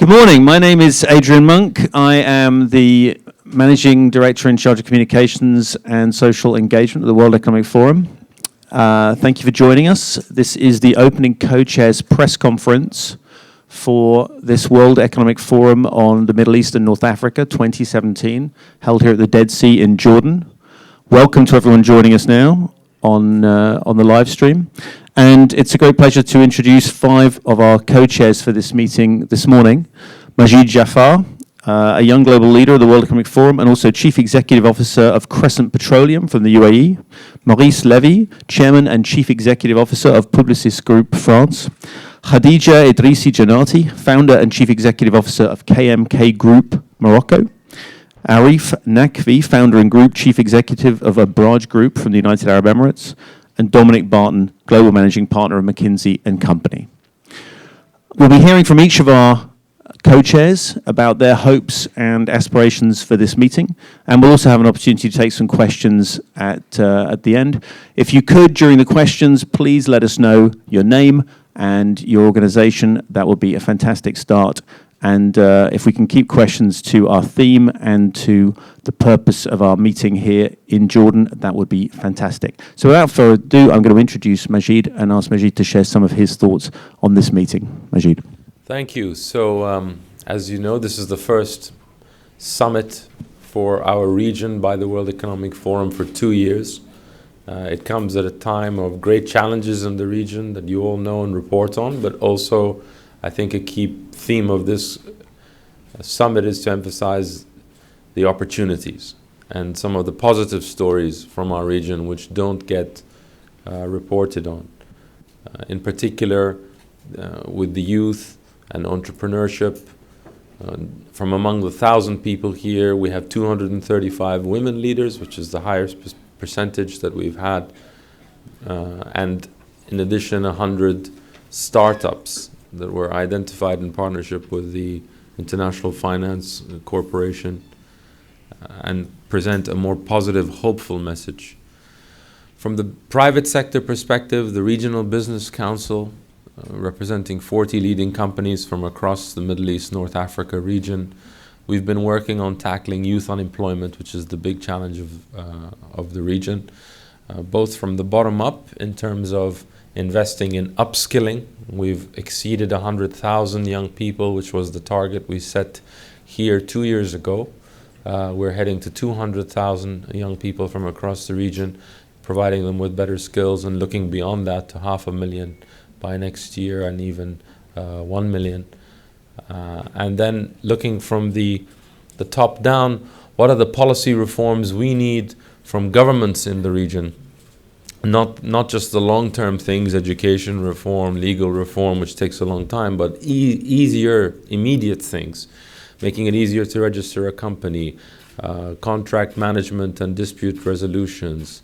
Good morning. My name is Adrian Monk. I am the Managing Director in charge of Communications and Social Engagement at the World Economic Forum. Thank you for joining us. This is the opening co-chairs press conference for this World Economic Forum on the Middle East and North Africa 2017, held here at the Dead Sea in Jordan. Welcome to everyone joining us now on the live stream. And it's a great pleasure to introduce 5 of our co-chairs for this meeting this morning. Majid Jafar, a young global leader of the World Economic Forum and also Chief Executive Officer of Crescent Petroleum from the UAE. Maurice Levy, Chairman and Chief Executive Officer of Publicis Groupe France. Khadija Idrissi Janati, Founder and Chief Executive Officer of KMK Group Morocco. Arif Nakvi, Founder and Group Chief Executive of Abraj Group from the United Arab Emirates. And Dominic Barton, Global Managing Partner of McKinsey & Company. We'll be hearing from each of our co-chairs about their hopes and aspirations for this meeting, and we'll also have an opportunity to take some questions at the end. If you could, during the questions, please let us know your name and your organization. That would be a fantastic start. And if we can keep questions to our theme and to the purpose of our meeting here in Jordan, that would be fantastic. So without further ado, I'm going to introduce Majid and ask Majid to share some of his thoughts on this meeting. Majid. Thank you. So as you know, this is the first summit for our region by the World Economic Forum for 2 years. It comes at a time of great challenges in the region that you all know and report on, but also I think a key theme of this summit is to emphasize the opportunities and some of the positive stories from our region which don't get reported on. In particular, with the youth and entrepreneurship. From among the 1,000 people here, we have 235 women leaders, which is the highest percentage that we've had. And in addition, 100 startups that were identified in partnership with the International Finance Corporation and present a more positive, hopeful message. From the private sector perspective, the Regional Business Council, representing 40 leading companies from across the Middle East, North Africa region, we've been working on tackling youth unemployment, which is the big challenge of the region, both from the bottom up in terms of investing in upskilling. We've exceeded 100,000 young people, which was the target we set here 2 years ago. We're heading to 200,000 young people from across the region, providing them with better skills and looking beyond that to 500,000 by next year and even 1 million. And then looking from the top down, what are the policy reforms we need from governments in the region? Not just the long-term things, education reform, legal reform, which takes a long time, but easier, immediate things, making it easier to register a company, contract management and dispute resolutions,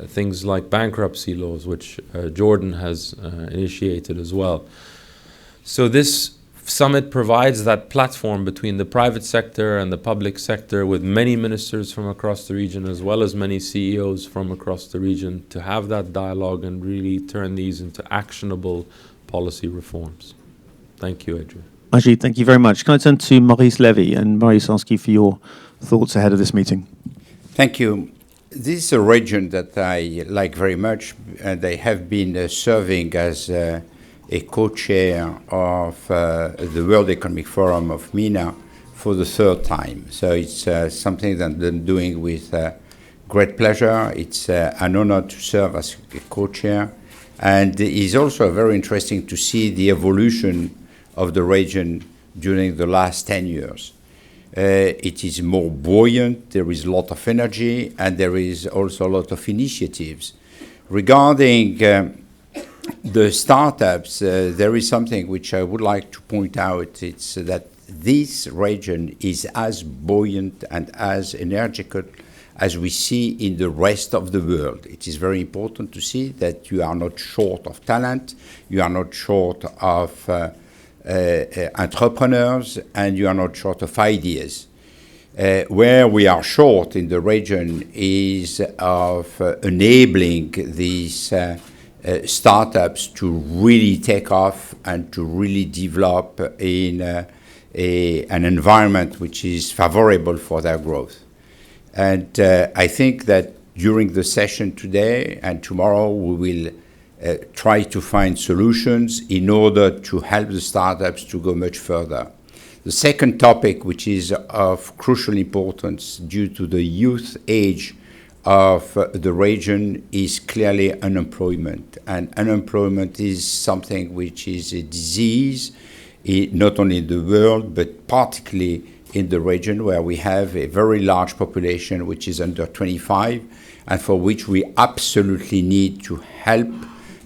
things like bankruptcy laws, which Jordan has initiated as well. So this summit provides that platform between the private sector and the public sector with many ministers from across the region as well as many CEOs from across the region to have that dialogue and really turn these into actionable policy reforms. Thank you, Adrian. Majid, thank you very much. Can I turn to Maurice Levy and Maurice ask you for your thoughts ahead of this meeting? Thank you. This is a region that I like very much, and I have been serving as a co-chair of the World Economic Forum of MENA for the 3rd time. So it's something that I'm doing with great pleasure. It's an honor to serve as a co-chair. And it's also very interesting to see the evolution of the region during the last 10 years. It is more buoyant, there is a lot of energy, and there is also a lot of initiatives. Regarding the startups, there is something which I would like to point out. It's that this region is as buoyant and as energetic as we see in the rest of the world. It is very important to see that you are not short of talent, you are not short of entrepreneurs, and you are not short of ideas. Where we are short in the region is of enabling these startups to really take off and to really develop in an environment which is favorable for their growth. And I think that during the session today and tomorrow, we will try to find solutions in order to help the startups to go much further. The second topic, which is of crucial importance due to the youth age of the region, is clearly unemployment. And unemployment is something which is a disease, not only in the world, but particularly in the region where we have a very large population which is under 25, and for which we absolutely need to help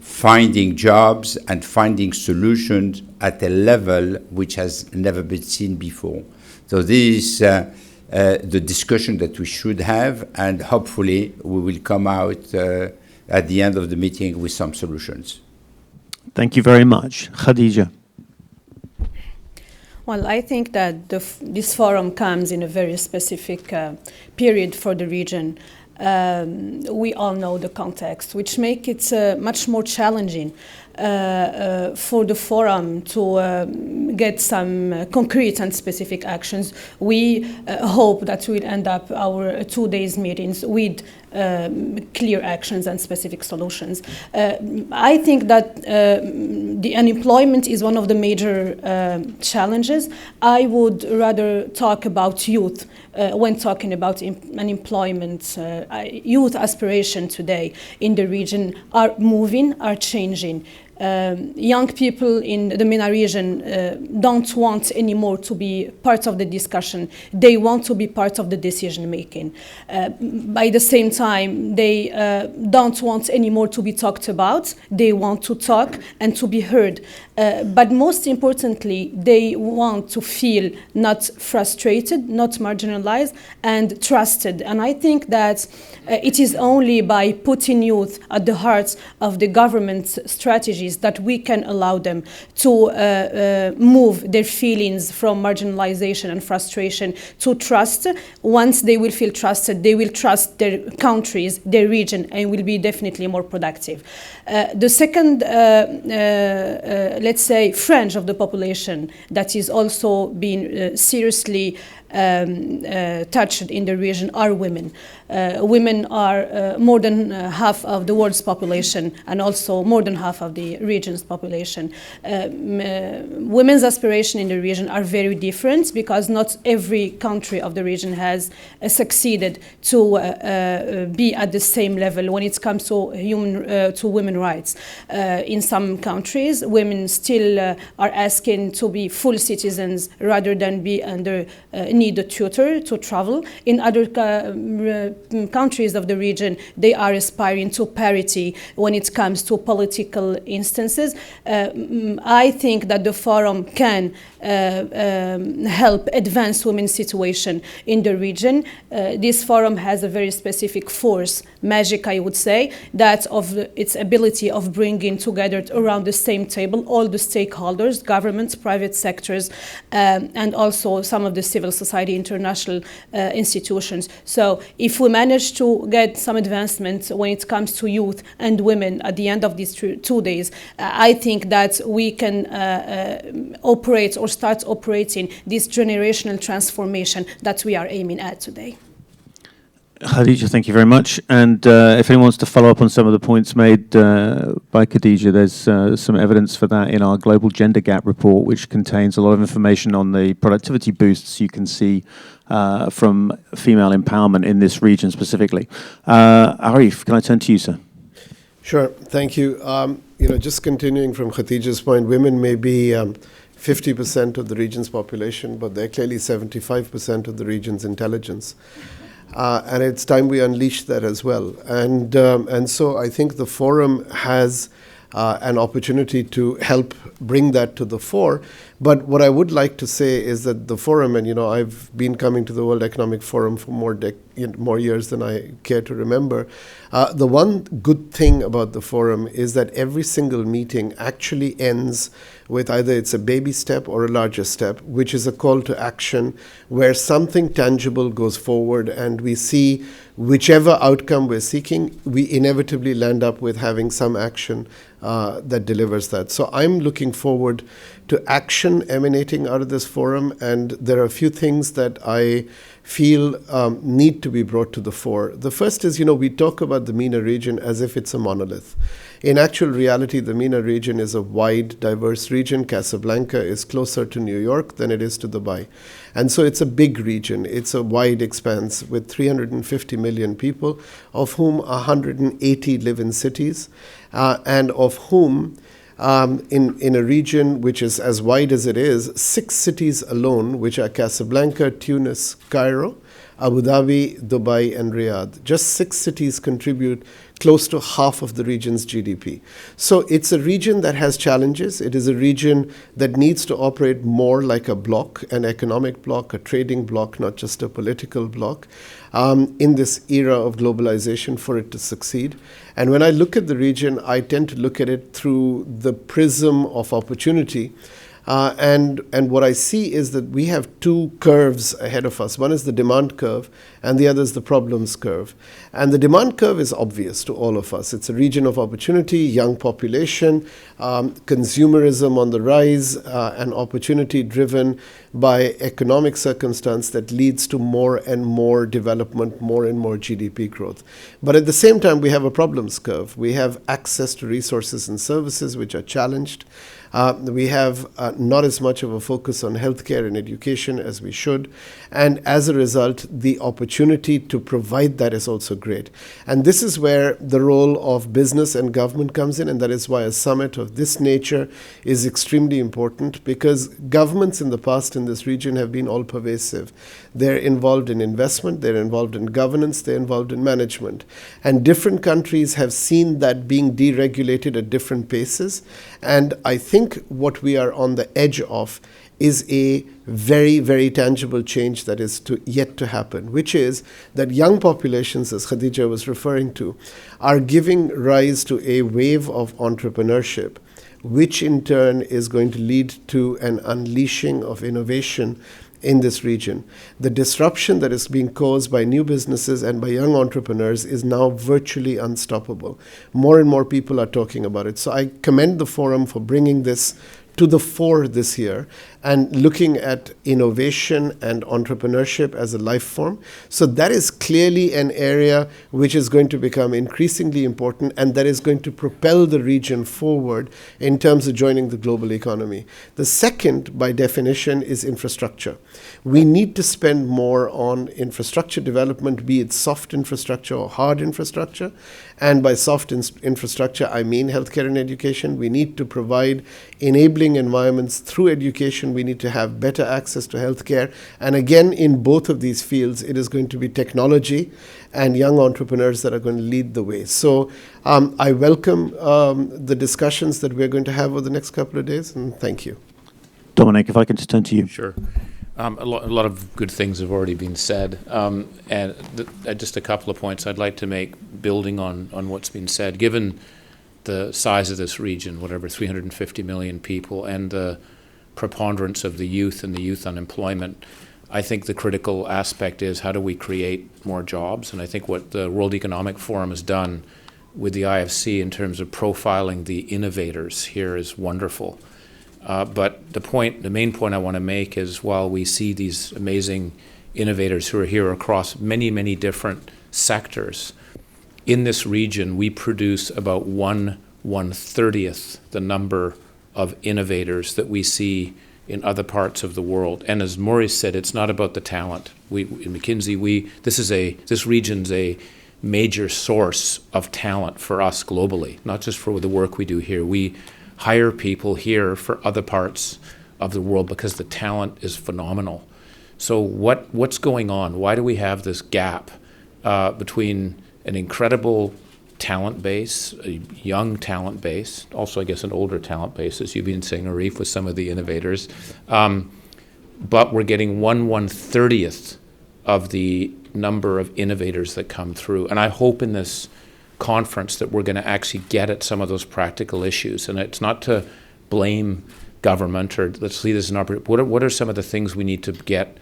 finding jobs and finding solutions at a level which has never been seen before. So this is the discussion that we should have, and hopefully we will come out at the end of the meeting with some solutions. Thank you very much. Khadija. Well, I think that this forum comes in a very specific period for the region. We all know the context, which makes it much more challenging for the forum to get some concrete and specific actions. We hope that we'll end up our 2 days meetings with clear actions and specific solutions. I think that the unemployment is one of the major challenges. I would rather talk about youth when talking about unemployment. Youth aspiration today in the region are moving, are changing. Young people in the MENA region don't want anymore to be part of the discussion. They want to be part of the decision making. By the same time, they don't want anymore to be talked about. They want to talk and to be heard. But most importantly, they want to feel not frustrated, not marginalized, and trusted. And I think that it is only by putting youth at the heart of the government's strategies that we can allow them to move their feelings from marginalization and frustration to trust. Once they will feel trusted, they will trust their countries, their region, and will be definitely more productive. The second, let's say, fringe of the population that is also being seriously touched in the region are women. Women are more than half of the world's population and also more than half of the region's population. Women's aspirations in the region are very different because not every country of the region has succeeded to be at the same level when it comes to women rights. In some countries, women still are asking to be full citizens rather than be under need a tutor to travel. In other countries of the region, they are aspiring to parity when it comes to political instances. I think that the forum can help advance women's situation in the region. This forum has a very specific force, magic, I would say, that of its ability of bringing together around the same table all the stakeholders, governments, private sectors, and also some of the civil society, international institutions. So if we manage to get some advancement when it comes to youth and women at the end of these 2 days, I think that we can operate or start operating this generational transformation that we are aiming at today. Khadija, thank you very much. And if anyone wants to follow up on some of the points made by Khadija, there's some evidence for that in our Global Gender Gap report, which contains a lot of information on the productivity boosts you can see from female empowerment in this region specifically. Arif, can I turn to you, sir? Sure, thank you. Just continuing from Khadija's point, women may be 50% of the region's population, but they're clearly 75% of the region's intelligence. And it's time we unleash that as well. And so I think the forum has an opportunity to help bring that to the fore. But what I would like to say is that the forum, and I've been coming to the World Economic Forum for more years than I care to remember. The one good thing about the forum is that every single meeting actually ends with either it's a baby step or a larger step, which is a call to action where something tangible goes forward and we see whichever outcome we're seeking, we inevitably land up with having some action that delivers that. So I'm looking forward to action emanating out of this forum, and there are a few things that I feel need to be brought to the fore. The first is, we talk about the MENA region as if it's a monolith. In actual reality, the MENA region is a wide, diverse region. Casablanca is closer to New York than it is to Dubai. And so it's a big region. It's a wide expanse with 350 million people, of whom 180 live in cities, and of whom in a region which is as wide as it is, 6 cities alone, which are Casablanca, Tunis, Cairo, Abu Dhabi, Dubai, and Riyadh. Just 6 cities contribute close to half of the region's GDP. So it's a region that has challenges. It is a region that needs to operate more like a bloc, an economic bloc, a trading bloc, not just a political bloc, in this era of globalization for it to succeed. And when I look at the region, I tend to look at it through the prism of opportunity. And what I see is that we have 2 curves ahead of us. One is the demand curve, and the other is the problems curve. And the demand curve is obvious to all of us. It's a region of opportunity, young population, consumerism on the rise, and opportunity driven by economic circumstance that leads to more and more development, more and more GDP growth. But at the same time, we have a problems curve. We have access to resources and services which are challenged. We have not as much of a focus on healthcare and education as we should. And as a result, the opportunity to provide that is also great. And this is where the role of business and government comes in. And that is why a summit of this nature is extremely important, because governments in the past in this region have been all pervasive. They're involved in investment, they're involved in governance, they're involved in management. And different countries have seen that being deregulated at different paces. And I think what we are on the edge of is a very, very tangible change that is yet to happen, which is that young populations, as Khadija was referring to, are giving rise to a wave of entrepreneurship, which in turn is going to lead to an unleashing of innovation in this region. The disruption that is being caused by new businesses and by young entrepreneurs is now virtually unstoppable. More and more people are talking about it. So I commend the forum for bringing this to the fore this year and looking at innovation and entrepreneurship as a life form. So that is clearly an area which is going to become increasingly important, and that is going to propel the region forward in terms of joining the global economy. The second, by definition, is infrastructure. We need to spend more on infrastructure development, be it soft infrastructure or hard infrastructure. And by soft infrastructure, I mean healthcare and education. We need to provide enabling environments through education. We need to have better access to healthcare. And again, in both of these fields, it is going to be technology and young entrepreneurs that are going to lead the way. So I welcome the discussions that we're going to have over the next couple of days, and thank you. Dominic, if I can just turn to you. Sure. A lot of good things have already been said. And just a couple of points I'd like to make, building on what's been said. Given the size of this region, whatever, 350 million people, and the preponderance of the youth and the youth unemployment, I think the critical aspect is how do we create more jobs? And I think what the World Economic Forum has done with the IFC in terms of profiling the innovators here is wonderful. But the main point I want to make is, while we see these amazing innovators who are here across many, many different sectors, in this region we produce about 1/130th the number of innovators that we see in other parts of the world. And as Maurice said, it's not about the talent. In McKinsey, this region's a major source of talent for us globally, not just for the work we do here. We hire people here for other parts of the world because the talent is phenomenal. So what's going on? Why do we have this gap between an incredible talent base, a young talent base, also I guess an older talent base, as you've been saying, Arif, with some of the innovators, but we're getting 1/130th of the number of innovators that come through. And I hope in this conference that we're going to actually get at some of those practical issues. And it's not to blame government, or let's see this as an opportunity. What are some of the things we need to get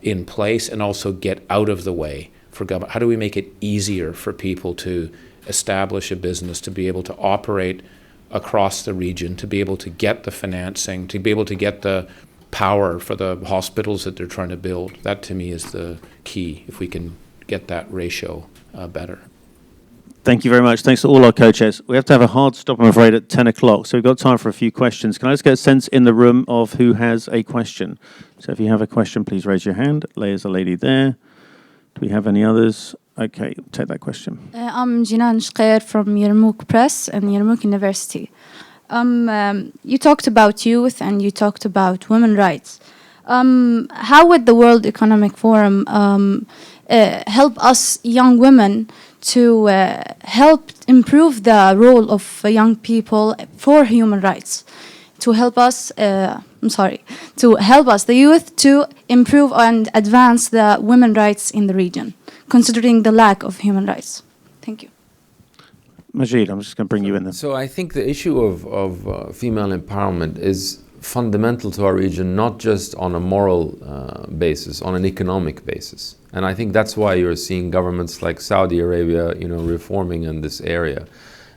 in place and also get out of the way for government? How do we make it easier for people to establish a business, to be able to operate across the region, to be able to get the financing, to be able to get the power for the hospitals that they're trying to build? That to me is the key, if we can get that ratio better. Thank you very much. Thanks to all our co-chairs. We have to have a hard stop, I'm afraid, at 10 o'clock, so we've got time for a few questions. Can I just get a sense in the room of who has a question? So if you have a question, please raise your hand. There's a lady there. Do we have any others? Okay, take that question. I'm Jinan Shqair from Yarmouk Press and Yarmouk University. You talked about youth and you talked about women's rights. How would the World Economic Forum help us young women to help improve the role of young people for human rights? To help us, to help us, the youth, to improve and advance the women's rights in the region, considering the lack of human rights. Thank you. Majid, I'm just going to bring you in then. So I think the issue of female empowerment is fundamental to our region, not just on a moral basis, on an economic basis. And I think that's why you're seeing governments like Saudi Arabia, reforming in this area.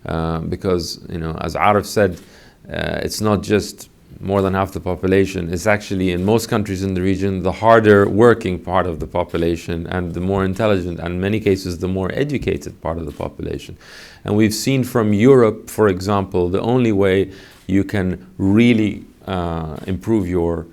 Because, as Arif said, it's not just more than half the population. It's actually, in most countries in the region, the harder working part of the population and the more intelligent, and in many cases, the more educated part of the population. And we've seen from Europe, for example, the only way you can really improve your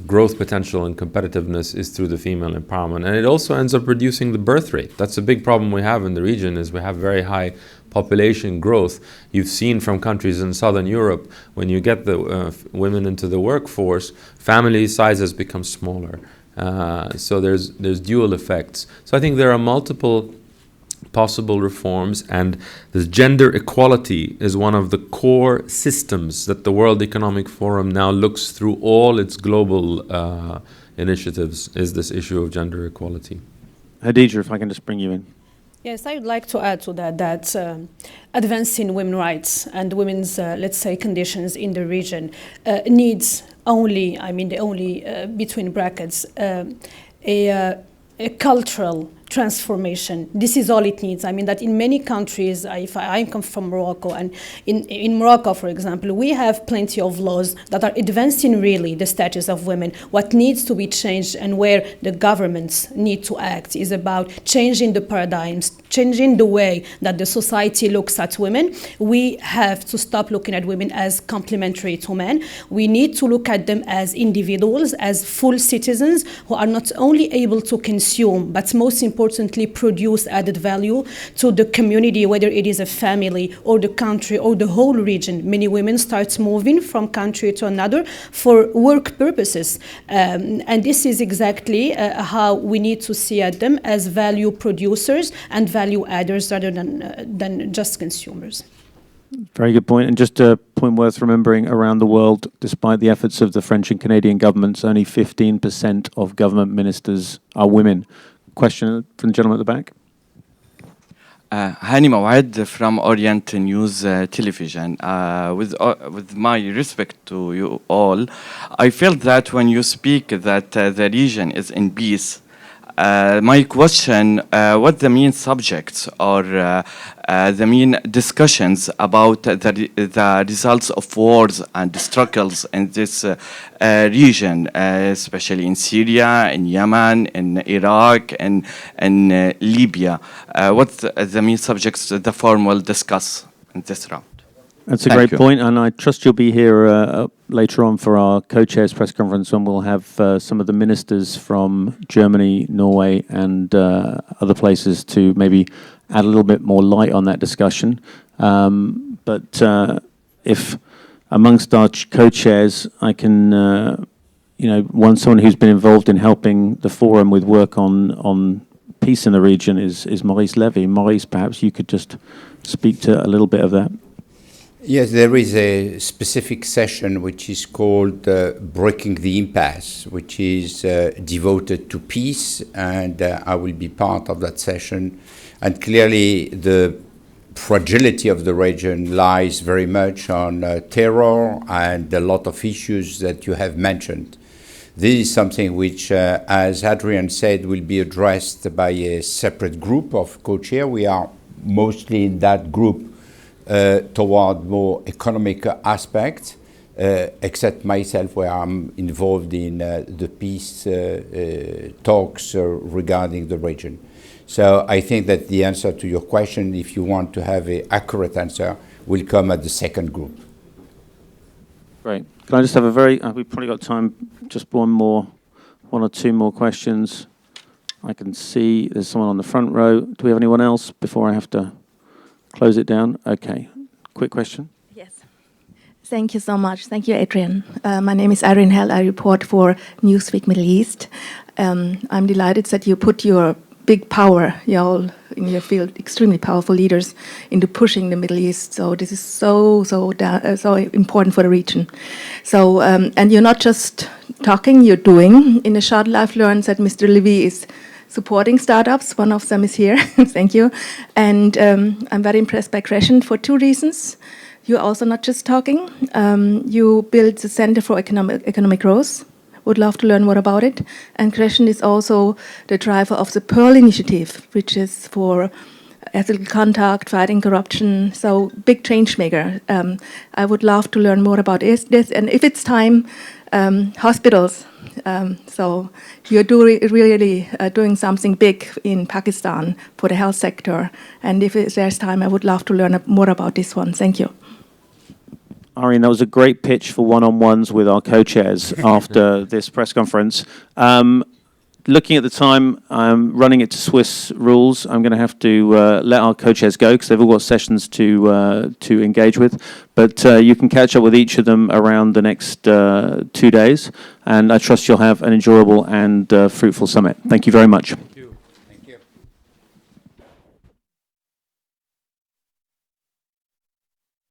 growth potential and competitiveness is through the female empowerment. And it also ends up reducing the birth rate. That's a big problem we have in the region, is we have very high population growth. You've seen from countries in Southern Europe, when you get the women into the workforce, family sizes become smaller. So there's dual effects. So I think there are multiple possible reforms, and the gender equality is one of the core systems that the World Economic Forum now looks through all its global initiatives, is this issue of gender equality. Hadija, if I can just bring you in. Yes, I would like to add to that advancing women's rights and women's, let's say, conditions in the region needs only, between brackets, a cultural transformation. This is all it needs. That in many countries, I come from Morocco, and in Morocco, for example, we have plenty of laws that are advancing really the status of women. What needs to be changed and where the governments need to act is about changing the paradigms, changing the way that the society looks at women. We have to stop looking at women as complementary to men. We need to look at them as individuals, as full citizens who are not only able to consume, but most importantly produce added value to the community, whether it is a family or the country or the whole region. Many women start moving from country to another for work purposes. And this is exactly how we need to see at them, as value producers and value adders rather than just consumers. Very good point. And just a point worth remembering, around the world, despite the efforts of the French and Canadian governments, only 15% of government ministers are women. Question from the gentleman at the back. Hani Mawad from Orient News Television. With my respect to you all, I feel that when you speak that the region is in peace, my question, what the main subjects or the main discussions about the results of wars and struggles in this region, especially in Syria, in Yemen, in Iraq, and in Libya? What the main subjects the forum will discuss in this round? That's a great point, and I trust you'll be here later on for our co-chairs press conference, when we'll have some of the ministers from Germany, Norway, and other places to maybe add a little bit more light on that discussion. But if amongst our co-chairs, I can, someone who's been involved in helping the forum with work on peace in the region is Maurice Levy. Maurice, perhaps you could just speak to a little bit of that. Yes, there is a specific session which is called Breaking the Impasse, which is devoted to peace, and I will be part of that session. And clearly the fragility of the region lies very much on terror and a lot of issues that you have mentioned. This is something which, as Adrian said, will be addressed by a separate group of co-chair. We are mostly in that group toward more economic aspects, except myself, where I'm involved in the peace talks regarding the region. So I think that the answer to your question, if you want to have an accurate answer, will come at the second group. Great. Can I just have we've probably got time, just one or two more questions. I can see there's someone on the front row. Do we have anyone else before I have to close it down? Okay. Quick question. Yes. Thank you so much. Thank you, Adrian. My name is Irene Hell. I report for Newsweek Middle East. I'm delighted that you put your big power, you're all in your field, extremely powerful leaders, into pushing the Middle East. So this is so important for the region. So, and you're not just talking, you're doing. In a shuttle, I've learned that Mr. Levy is supporting startups. One of them is here. Thank you. And I'm very impressed by Crescent for two reasons. You're also not just talking. You built the Center for Economic Growth. Would love to learn more about it. And Crescent is also the driver of the Pearl Initiative, which is for ethical conduct, fighting corruption, so big change maker. I would love to learn more about this. And if it's time, hospitals. So you're really doing something big in Pakistan for the health sector. And if there's time, I would love to learn more about this one. Thank you. Irene, that was a great pitch for one-on-ones with our co-chairs after this press conference. Looking at the time, I'm running it to Swiss rules. I'm going to have to let our co-chairs go because they've all got sessions to engage with. But you can catch up with each of them around the next 2 days. And I trust you'll have an enjoyable and fruitful summit. Thank you very much.